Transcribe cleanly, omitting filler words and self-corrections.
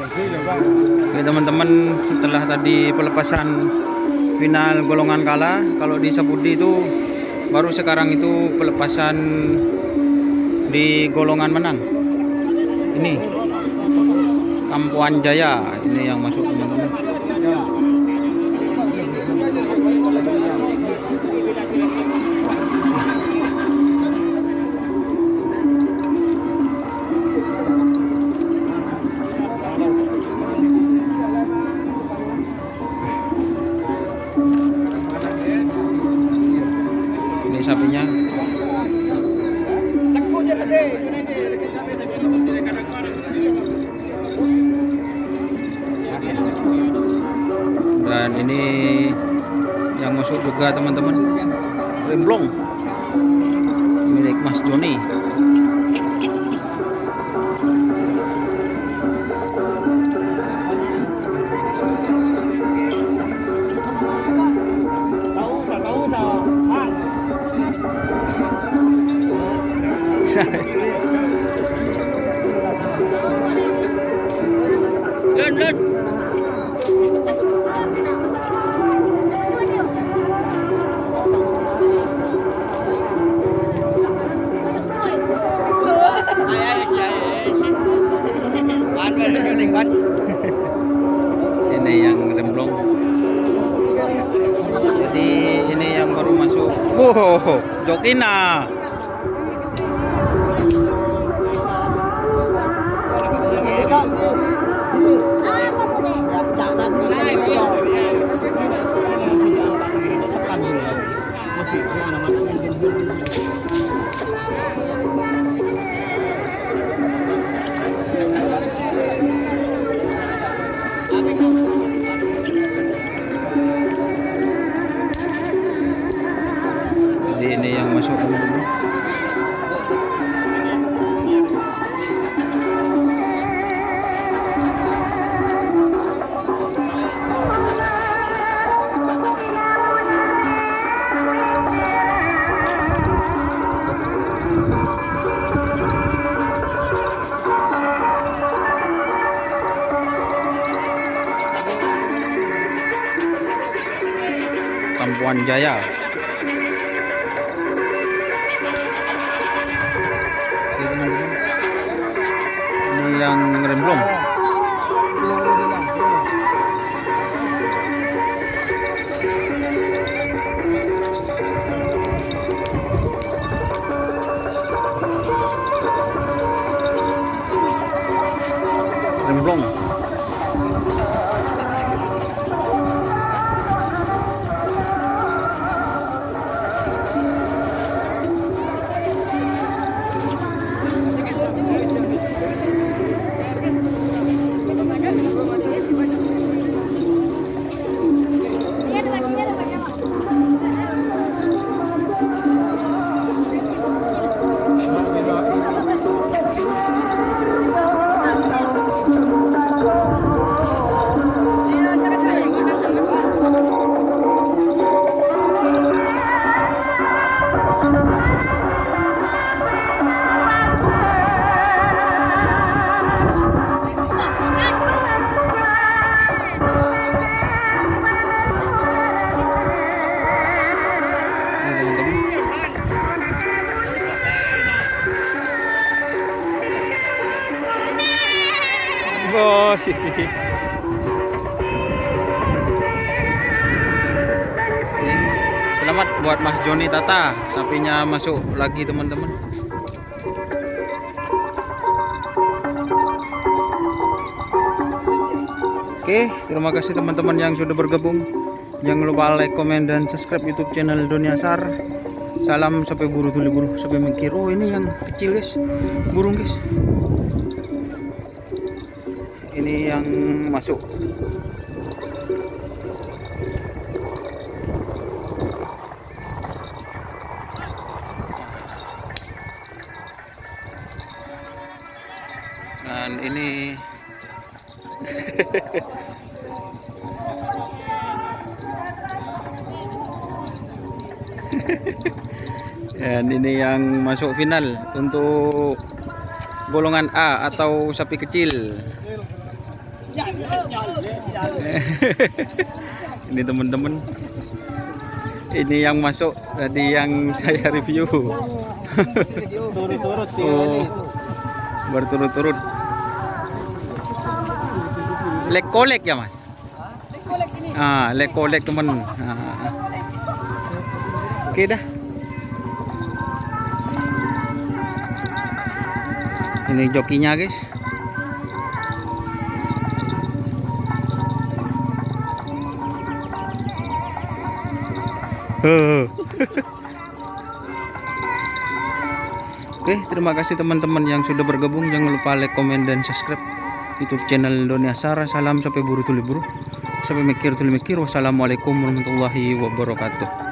Oke teman-teman, setelah tadi pelepasan final golongan kalah, kalau di Sapudi itu baru sekarang itu pelepasan di golongan menang. Ini Kampuan Jaya, ini yang masuk teman-teman. Ini sapinya. Dan ini yang masuk juga teman-teman, remblong milik Mas Joni. Lun. Ini yang remblong. Jadi ini yang baru masuk. Wow, Jokina. Jadi ini yang masuk teman-teman. Kampuan Jaya. Ini yang remblong. Remblong. Oh, selamat buat Mas Joni Tata, sapinya masuk lagi teman-teman. Oke, terima kasih teman-teman yang sudah bergabung. Jangan lupa like, komen, dan subscribe YouTube channel Doniasar. Salam sampai buru tuli buru sampai mikir. Oh, ini yang kecil guys, burung guys. Ini yang masuk. Dan ini dan ini yang masuk final untuk golongan A atau sapi kecil. Ini teman-teman, ini yang masuk tadi yang saya review. Turut-turut Oh, berturut-turut. Lek-kolek ya mas? Lek-kolek teman. Oke dah. Ini jokinya guys. Oke, terima kasih teman-teman yang sudah bergabung. Jangan lupa like, komen, dan subscribe YouTube channel Donia Sara. Salam sampai buru tuli buru. Sampai mikir tuli mikir. Wassalamualaikum warahmatullahi wabarakatuh.